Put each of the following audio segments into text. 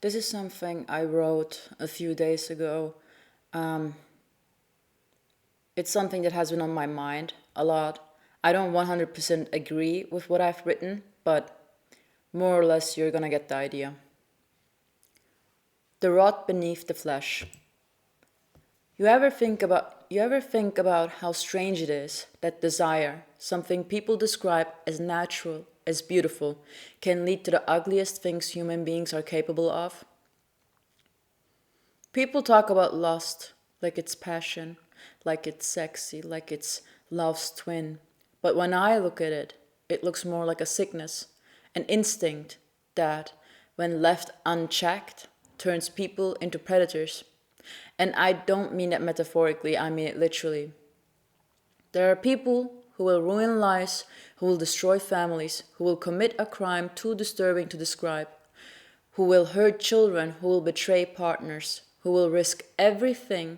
This is something I wrote a few days ago. Um, it's something that has been on my mind a lot. I don't 100% agree with what I've written, but more or less you're gonna get the idea. The rot beneath the flesh. You ever think about how strange it is that desire, something people describe as natural, as beautiful, can lead to the ugliest things human beings are capable of? People talk about lust like it's passion, like it's sexy, like it's love's twin. But when I look at it, it looks more like a sickness, an instinct that, when left unchecked, turns people into predators. And I don't mean that metaphorically, I mean it literally. There are people who will ruin lives, who will destroy families, who will commit a crime too disturbing to describe, who will hurt children, who will betray partners, who will risk everything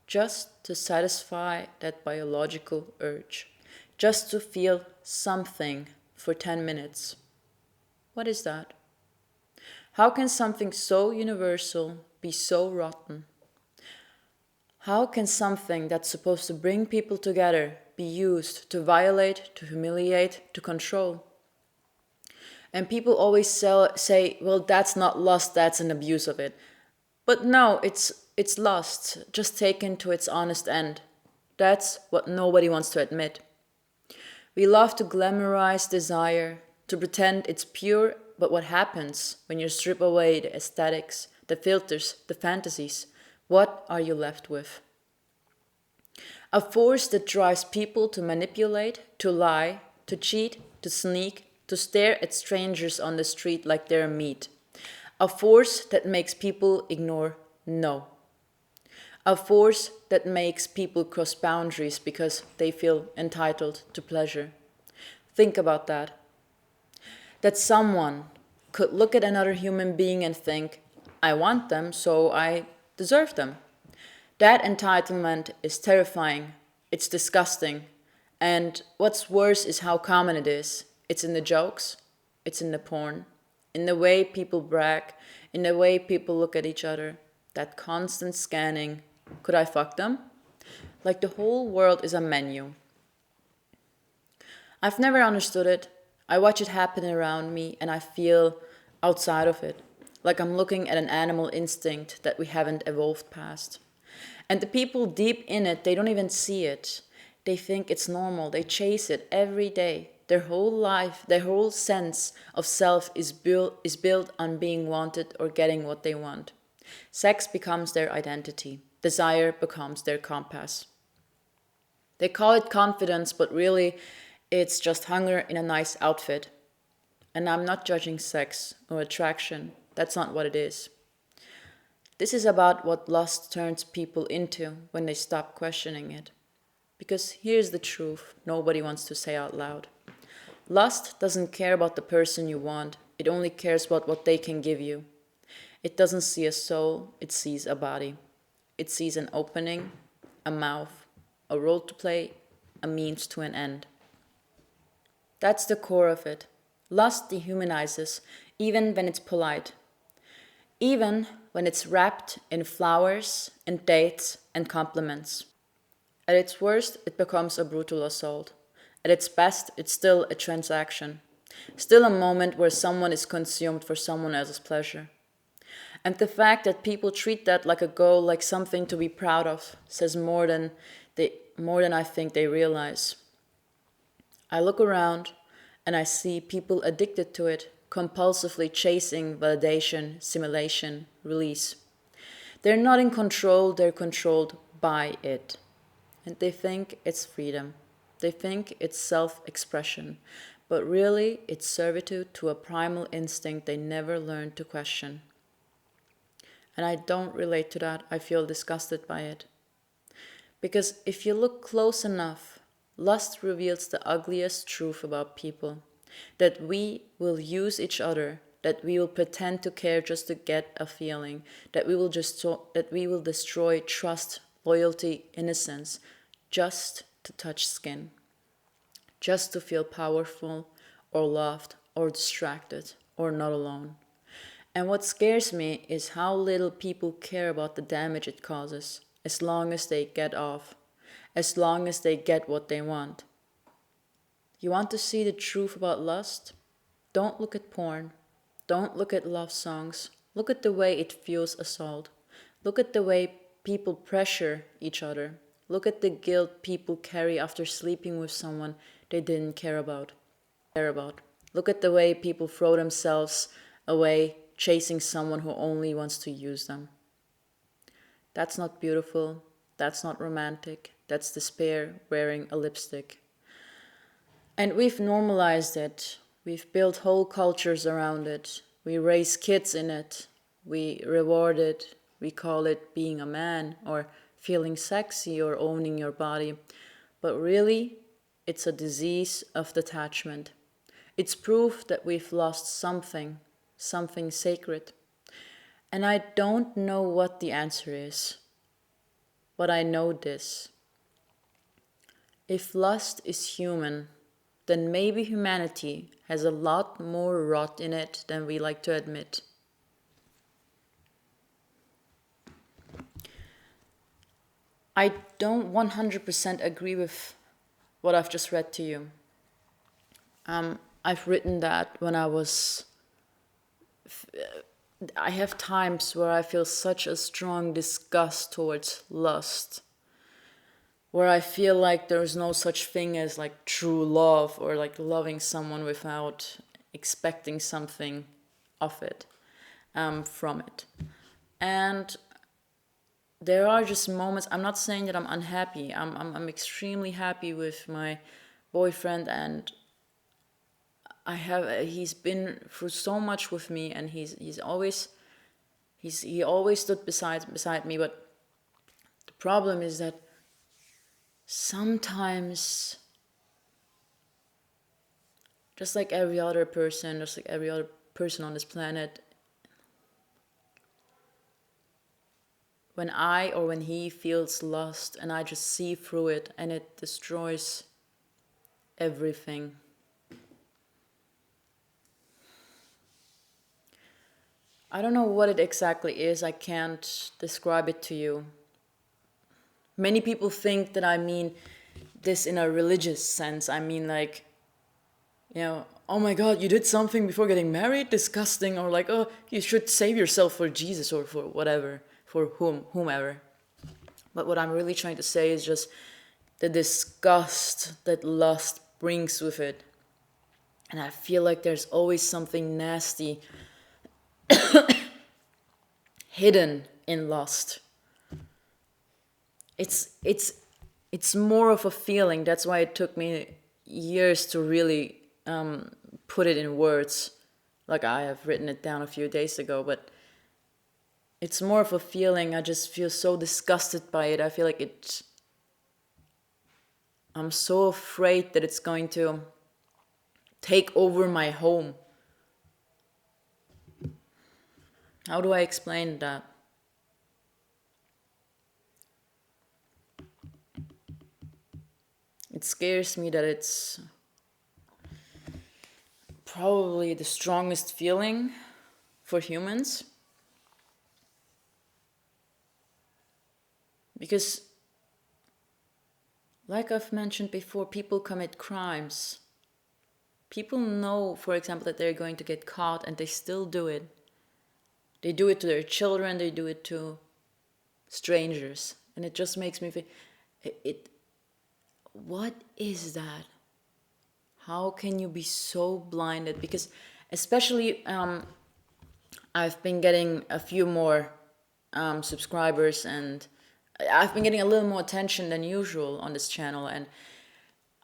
just to satisfy that biological urge, just to feel something for 10 minutes. What is that? How can something so universal be so rotten? How can something that's supposed to bring people together be used to violate, to humiliate, to control? And people always say, well, that's not lust, that's an abuse of it. But no, it's lust, just taken to its honest end. That's what nobody wants to admit. We love to glamorize desire, to pretend it's pure, but what happens when you strip away the aesthetics, the filters, the fantasies? What are you left with? A force that drives people to manipulate, to lie, to cheat, to sneak, to stare at strangers on the street like they're meat. A force that makes people ignore no. A force that makes people cross boundaries because they feel entitled to pleasure. Think about that. That someone could look at another human being and think, I want them, so I deserve them. That entitlement is terrifying. It's disgusting. And what's worse is how common it is. It's in the jokes, it's in the porn, in the way people brag, in the way people look at each other. That constant scanning. Could I fuck them? Like the whole world is a menu. I've never understood it. I watch it happen around me and I feel outside of it. Like I'm looking at an animal instinct that we haven't evolved past. And the people deep in it, they don't even see it. They think it's normal. They chase it every day. Their whole life, their whole sense of self is built on being wanted or getting what they want. Sex becomes their identity. Desire becomes their compass. They call it confidence, but really it's just hunger in a nice outfit. And I'm not judging sex or attraction. That's not what it is. This is about what lust turns people into when they stop questioning it. Because here's the truth nobody wants to say out loud. Lust doesn't care about the person you want, it only cares about what they can give you. It doesn't see a soul, it sees a body. It sees an opening, a mouth, a role to play, a means to an end. That's the core of it. Lust dehumanizes, even when it's polite. Even when it's wrapped in flowers and dates and compliments. At its worst, it becomes a brutal assault. At its best, it's still a transaction. Still a moment where someone is consumed for someone else's pleasure. And the fact that people treat that like a goal, like something to be proud of, says more than I think they realize. I look around and I see people addicted to it, compulsively chasing validation, simulation, release. They're not in control, they're controlled by it. And they think it's freedom. They think it's self expression. But really, it's servitude to a primal instinct they never learned to question. And I don't relate to that, I feel disgusted by it. Because if you look close enough, lust reveals the ugliest truth about people that we will use each other, that we will pretend to care just to get a feeling, that we will destroy trust, loyalty, innocence, just to touch skin, just to feel powerful or loved or distracted or not alone. And what scares me is how little people care about the damage it causes, as long as they get off, as long as they get what they want. You want to see the truth about lust? Don't look at porn. Don't look at love songs. Look at the way it fuels assault. Look at the way people pressure each other. Look at the guilt people carry after sleeping with someone they didn't care about. Look at the way people throw themselves away chasing someone who only wants to use them. That's not beautiful. That's not romantic. That's despair wearing a lipstick. And we've normalized it. We've built whole cultures around it. We raise kids in it. We reward it. We call it being a man or feeling sexy or owning your body. But really, it's a disease of detachment. It's proof that we've lost something sacred. And I don't know what the answer is. But I know this. If lust is human, then maybe humanity has a lot more rot in it than we like to admit. I don't 100% agree with what I've just read to you. I've written that when I have times where I feel such a strong disgust towards lust, where I feel like there's no such thing as like true love or like loving someone without expecting something of it, from it. And there are just moments. I'm not saying that I'm unhappy. I'm extremely happy with my boyfriend, and he's been through so much with me, and he always stood beside me. But the problem is that sometimes, just like every other person on this planet, when he feels lust and I just see through it and it destroys everything. I don't know what it exactly is. I can't describe it to you. Many people think that I mean this in a religious sense. I mean like, oh my God, you did something before getting married? Disgusting. Or like, oh, you should save yourself for Jesus or for whatever, for whomever. But what I'm really trying to say is just the disgust that lust brings with it. And I feel like there's always something nasty hidden in lust. It's more of a feeling. That's why it took me years to really put it in words. Like I have written it down a few days ago, but it's more of a feeling. I just feel so disgusted by it. I feel like I'm so afraid that it's going to take over my home. How do I explain that? It scares me that it's probably the strongest feeling for humans. Because, like I've mentioned before, people commit crimes. People know, for example, that they're going to get caught and they still do it. They do it to their children, they do it to strangers. And it just makes me think, what is that? How can you be so blinded? Because especially, I've been getting a few more subscribers, and I've been getting a little more attention than usual on this channel. And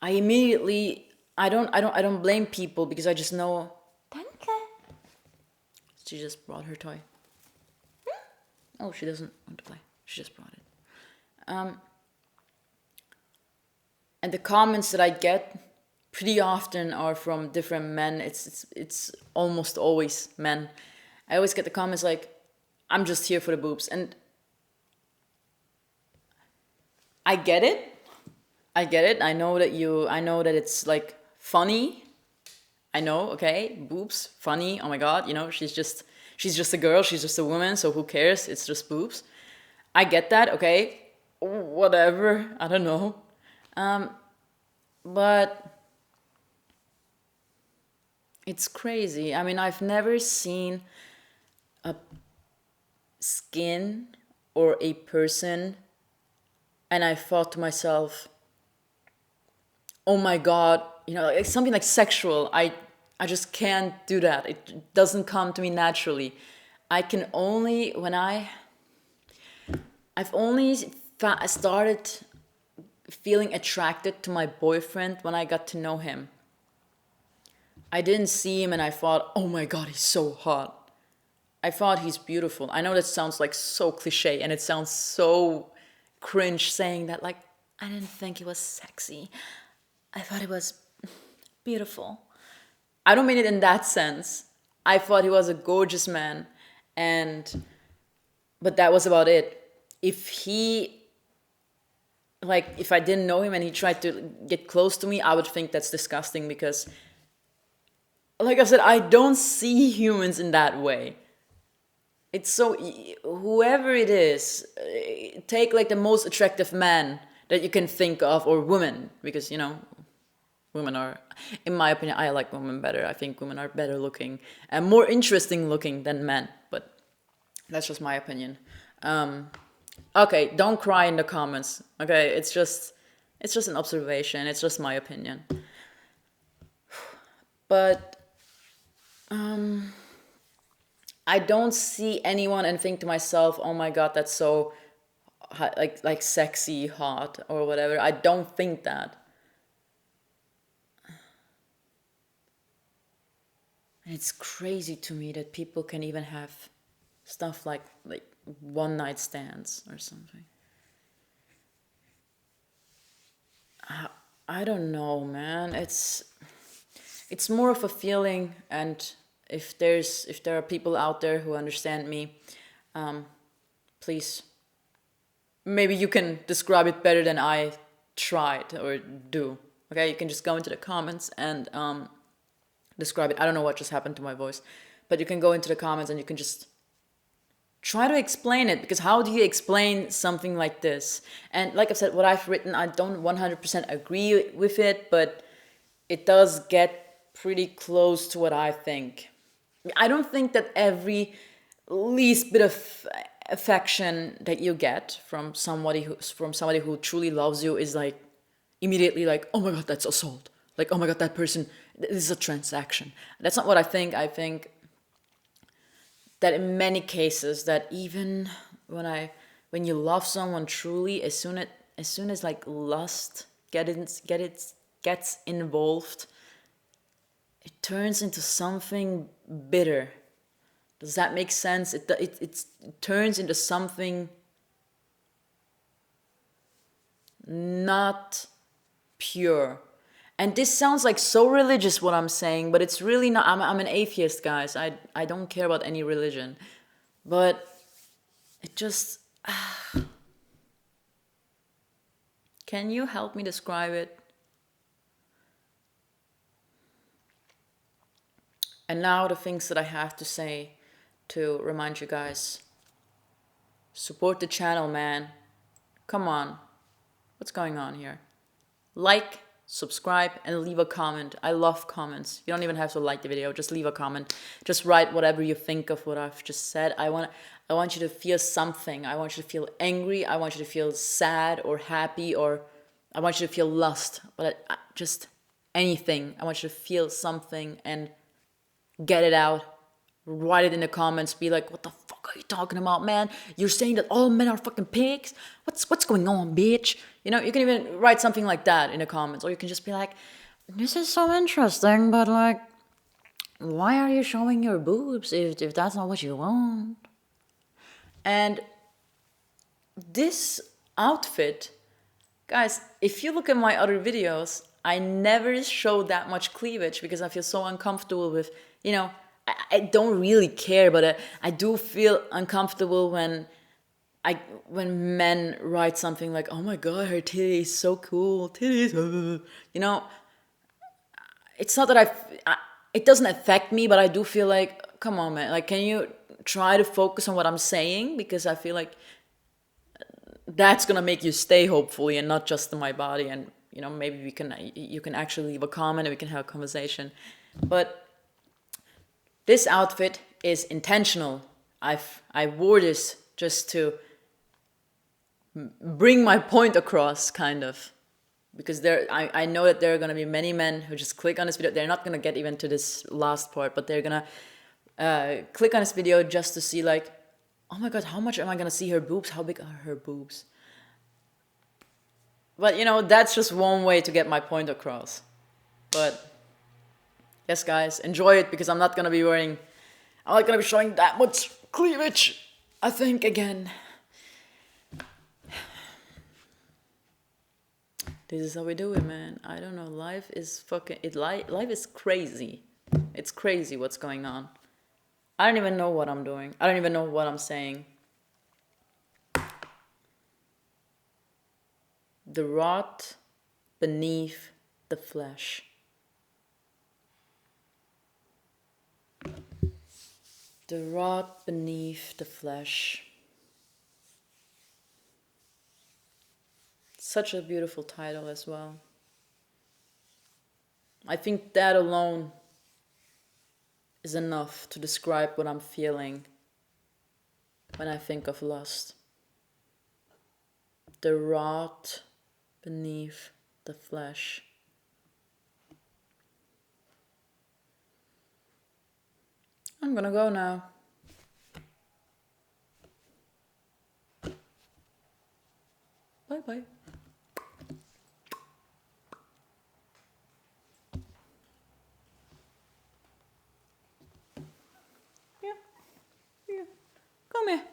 I don't blame people, because I just know. Danke. She just brought her toy. Oh, she doesn't want to play. She just brought it. And the comments that I get pretty often are from different men. It's almost always men. I always get the comments like, "I'm just here for the boobs," and I get it. I know that it's like funny. I know, okay, boobs, funny. Oh my God, she's just she's just a girl, she's just a woman, so who cares? It's just boobs. I get that, okay, whatever, I don't know. But it's crazy. I mean, I've never seen a skin or a person and I thought to myself, oh my God, like something like sexual. I just can't do that. It doesn't come to me naturally. I can only, I've only started feeling attracted to my boyfriend when I got to know him. I didn't see him and I thought, oh my God, he's so hot. I thought he's beautiful. I know that sounds like so cliche and it sounds so cringe saying that, like, I didn't think he was sexy. I thought he was beautiful. I don't mean it in that sense. I thought he was a gorgeous man, but that was about it. If I didn't know him and he tried to get close to me, I would think that's disgusting because, like I said, I don't see humans in that way. It's so, whoever it is, take like the most attractive man that you can think of, or woman, because, women are, in my opinion, I like women better. I think women are better looking and more interesting looking than men, but that's just my opinion. Okay, don't cry in the comments. Okay, it's just an observation. It's just my opinion. But I don't see anyone and think to myself, oh my God, that's so like sexy, hot, or whatever. I don't think that. And it's crazy to me that people can even have stuff like one night stands or something. I don't know, man. It's more of a feeling, and if there are people out there who understand me, please, maybe you can describe it better than I tried or do. Okay, you can just go into the comments and describe it. I don't know what just happened to my voice, but you can go into the comments and you can just try to explain it, because how do you explain something like this? And like I've said, what I've written, I don't 100% agree with it, but it does get pretty close to what I think. I don't think that every least bit of affection that you get from somebody who truly loves you is like immediately like, oh my God, that's assault. Like, oh my God, that person, this is a transaction. That's not what I think. I think that in many cases, that even when you love someone truly, as soon as like lust gets involved, it turns into something bitter. Does that make sense? It turns into something not pure. And this sounds like so religious what I'm saying, but it's really not. I'm an atheist, guys. I don't care about any religion. But it just... Can you help me describe it? And now the things that I have to say to remind you guys. Support the channel, man. Come on. What's going on here? Like, subscribe, and leave a comment. I love comments. You don't even have to like the video, just leave a comment. Just write whatever you think of what I've just said. I want you to feel something. I want you to feel angry. I want you to feel sad or happy, or I want you to feel lust. But just anything. I want you to feel something and get it out. Write it in the comments. Be like, what the fuck are you talking about, man? You're saying that all men are fucking pigs? What's going on, bitch? You can even write something like that in the comments. Or you can just be like, this is so interesting, but like, why are you showing your boobs if that's not what you want? And this outfit, guys, if you look at my other videos, I never show that much cleavage because I feel so uncomfortable with, I don't really care, but I do feel uncomfortable when men write something like, oh my God, her titties, so cool, titties, it's not that it doesn't affect me, but I do feel like, come on, man, like, can you try to focus on what I'm saying, because I feel like that's gonna make you stay, hopefully, and not just in my body. And maybe you can actually leave a comment and we can have a conversation. But this outfit is intentional. I wore this just to bring my point across, kind of, because I know that there are gonna be many men who just click on this video. They're not gonna get even to this last part, but they're gonna click on this video just to see, like, oh my god, how much am I gonna see her boobs? How big are her boobs? But that's just one way to get my point across. But yes, guys, enjoy it, because I'm not gonna be showing that much cleavage, I think, again. This is how we do it, man. I don't know. Life is life is crazy. It's crazy what's going on. I don't even know what I'm doing. I don't even know what I'm saying. The rot beneath the flesh. The rot beneath the flesh. Such a beautiful title as well. I think that alone is enough to describe what I'm feeling when I think of lust. The rot beneath the flesh. I'm gonna go now. Bye bye. Yeah. Come here.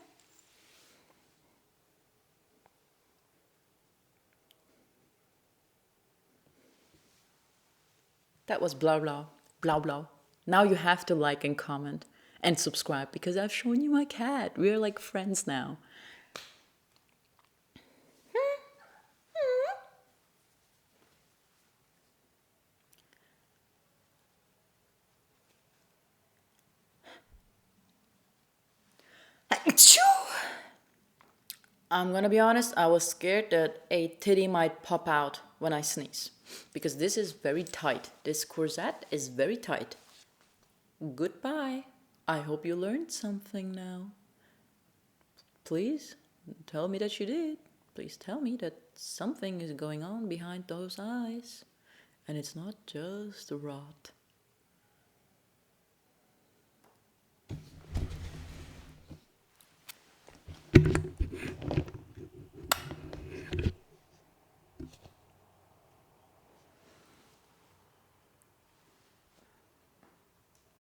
That was blah blah, blah blah. Now you have to like and comment and subscribe, because I've shown you my cat. We're like friends now. I'm gonna be honest, I was scared that a titty might pop out when I sneeze, because this is very tight. This corset is very tight. Goodbye. I hope you learned something now. Please tell me that you did. Please tell me that something is going on behind those eyes, and it's not just rot.